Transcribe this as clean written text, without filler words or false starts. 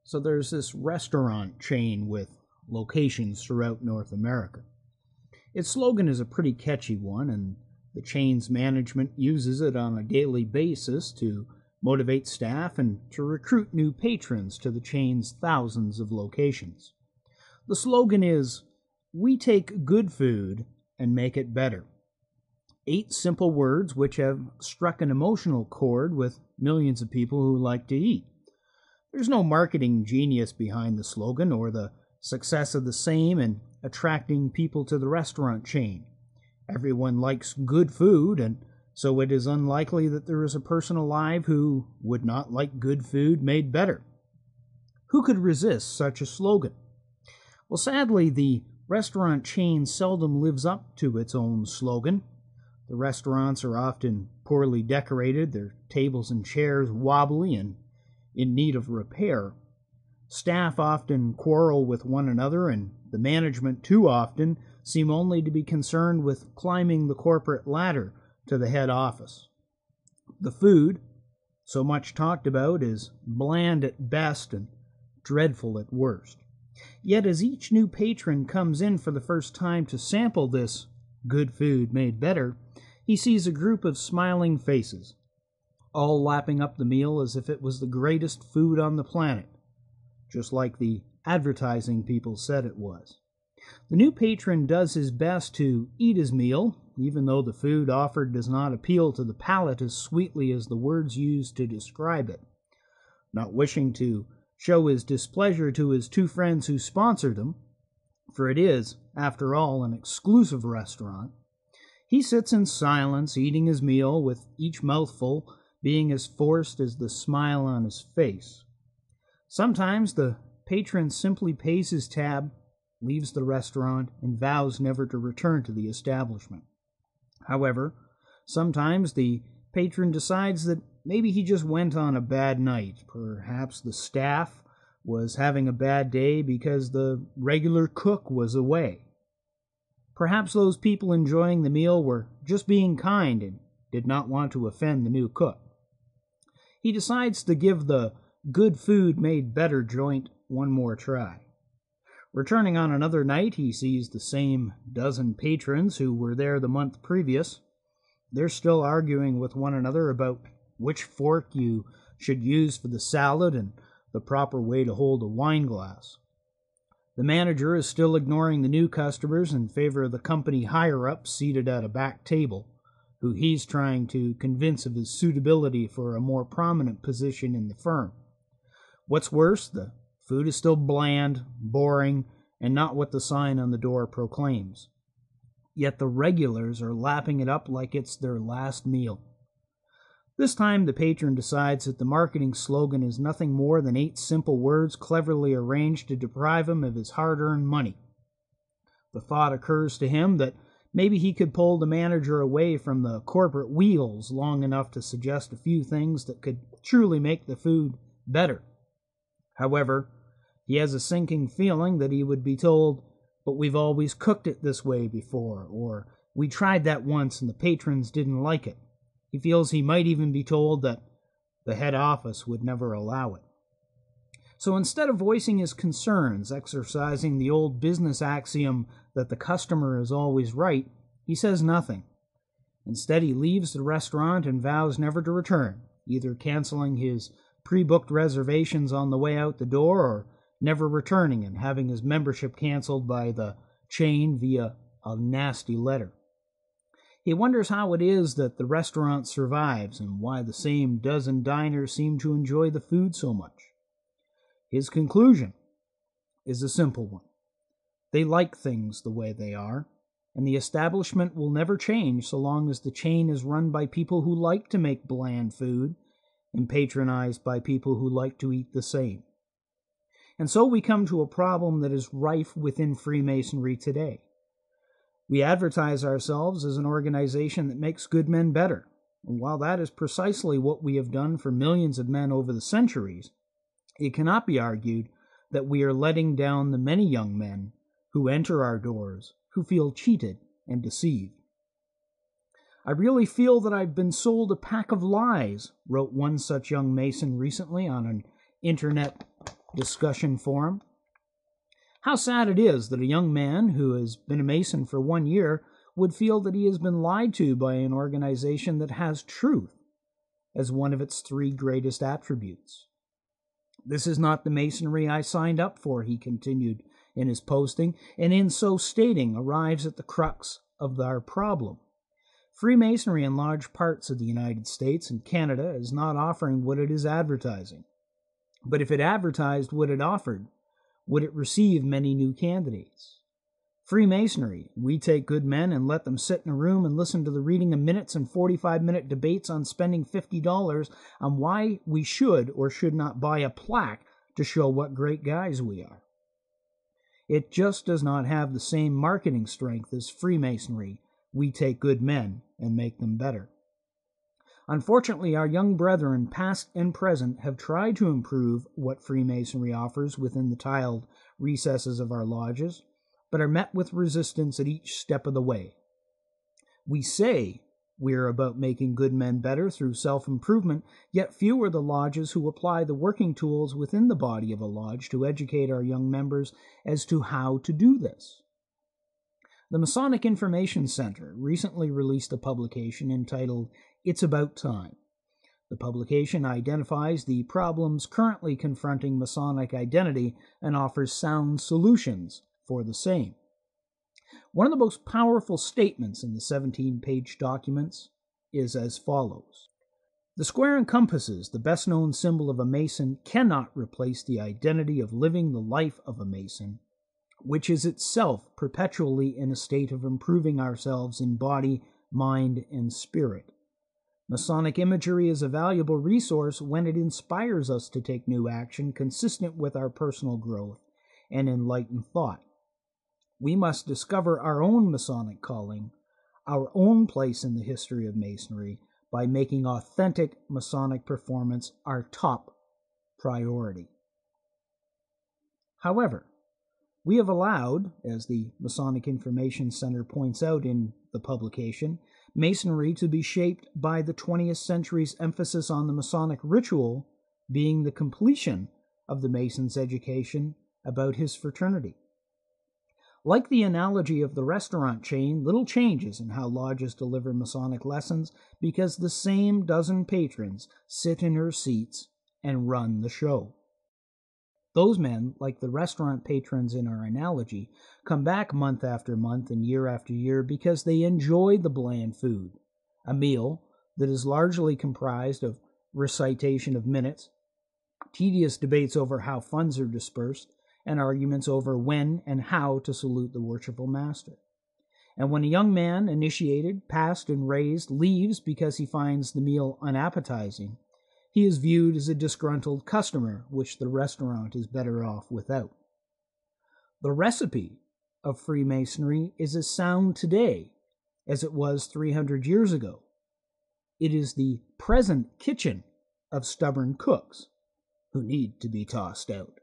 So there's this restaurant chain with locations throughout North America. Its slogan is a pretty catchy one, and the chain's management uses it on a daily basis to motivate staff and to recruit new patrons to the chain's thousands of locations. The slogan is, "We take good food and make it better." 8 simple words which have struck an emotional chord with millions of people who like to eat. There's no marketing genius behind the slogan or the success of the same in attracting people to the restaurant chain. Everyone likes good food, and so it is unlikely that there is a person alive who would not like good food made better. Who could resist such a slogan? Well, sadly, the restaurant chain seldom lives up to its own slogan. The restaurants are often poorly decorated, their tables and chairs wobbly and in need of repair. Staff often quarrel with one another, and the management too often seem only to be concerned with climbing the corporate ladder to the head office. The food, so much talked about, is bland at best and dreadful at worst. Yet as each new patron comes in for the first time to sample this good food made better, he sees a group of smiling faces, all lapping up the meal as if it was the greatest food on the planet, just like the advertising people said it was. The new patron does his best to eat his meal, even though the food offered does not appeal to the palate as sweetly as the words used to describe it. Not wishing to show his displeasure to his 2 friends who sponsored him, for it is, after all, an exclusive restaurant, he sits in silence, eating his meal, with each mouthful being as forced as the smile on his face. Sometimes the patron simply pays his tab, leaves the restaurant, and vows never to return to the establishment. However, sometimes the patron decides that maybe he just went on a bad night. Perhaps the staff was having a bad day because the regular cook was away. Perhaps those people enjoying the meal were just being kind and did not want to offend the new cook. He decides to give the good food made better joint one more try. Returning on another night, he sees the same dozen patrons who were there the month previous. They're still arguing with one another about which fork you should use for the salad and the proper way to hold a wine glass. The manager is still ignoring the new customers in favor of the company higher-ups seated at a back table, who he's trying to convince of his suitability for a more prominent position in the firm. What's worse, the food is still bland, boring, and not what the sign on the door proclaims. Yet the regulars are lapping it up like it's their last meal. This time the patron decides that the marketing slogan is nothing more than 8 simple words cleverly arranged to deprive him of his hard-earned money. The thought occurs to him that maybe he could pull the manager away from the corporate wheels long enough to suggest a few things that could truly make the food better. However, he has a sinking feeling that he would be told, "But we've always cooked it this way before," or "We tried that once and the patrons didn't like it." He feels he might even be told that the head office would never allow it. So instead of voicing his concerns, exercising the old business axiom that the customer is always right, he says nothing. Instead, he leaves the restaurant and vows never to return, either canceling his pre-booked reservations on the way out the door or never returning and having his membership canceled by the chain via a nasty letter. He wonders how it is that the restaurant survives and why the same dozen diners seem to enjoy the food so much. His conclusion is a simple one. They like things the way they are, and the establishment will never change so long as the chain is run by people who like to make bland food and patronized by people who like to eat the same. And so we come to a problem that is rife within Freemasonry today. We advertise ourselves as an organization that makes good men better, and while that is precisely what we have done for millions of men over the centuries, it cannot be argued that we are letting down the many young men who enter our doors, who feel cheated and deceived. "I really feel that I've been sold a pack of lies," wrote one such young Mason recently on an internet discussion forum. How sad it is that a young man who has been a Mason for 1 year would feel that he has been lied to by an organization that has truth as one of its 3 greatest attributes. This is not the Masonry I signed up for, he continued in his posting, and in so stating arrives at the crux of our problem. Freemasonry in large parts of the United States and Canada is not offering what it is advertising. But if it advertised what it offered, would it receive many new candidates? Freemasonry, we take good men and let them sit in a room and listen to the reading of minutes and 45-minute debates on spending $50 on why we should or should not buy a plaque to show what great guys we are. It just does not have the same marketing strength as Freemasonry. We take good men and make them better. Unfortunately, our young brethren, past and present, have tried to improve what Freemasonry offers within the tiled recesses of our lodges, but are met with resistance at each step of the way. We say we are about making good men better through self-improvement, yet few are the lodges who apply the working tools within the body of a lodge to educate our young members as to how to do this. The Masonic Information Center recently released a publication entitled It's About Time. The publication identifies the problems currently confronting Masonic identity and offers sound solutions for the same. One of the most powerful statements in the 17-page documents is as follows. The square and compasses, the best-known symbol of a Mason, cannot replace the identity of living the life of a Mason, which is itself perpetually in a state of improving ourselves in body, mind, and spirit. Masonic imagery is a valuable resource when it inspires us to take new action consistent with our personal growth and enlightened thought. We must discover our own Masonic calling, our own place in the history of Masonry, by making authentic Masonic performance our top priority. However, we have allowed, as the Masonic Information Center points out in the publication, Masonry to be shaped by the 20th century's emphasis on the Masonic ritual being the completion of the Mason's education about his fraternity. Like the analogy of the restaurant chain, little changes in how lodges deliver Masonic lessons because the same dozen patrons sit in her seats and run the show. Those men, like the restaurant patrons in our analogy, come back month after month and year after year because they enjoy the bland food, a meal that is largely comprised of recitation of minutes, tedious debates over how funds are dispersed, and arguments over when and how to salute the worshipful master. And when a young man, initiated, passed, and raised, leaves because he finds the meal unappetizing, he is viewed as a disgruntled customer, which the restaurant is better off without. The recipe of Freemasonry is as sound today as it was 300 years ago. It is the present kitchen of stubborn cooks who need to be tossed out.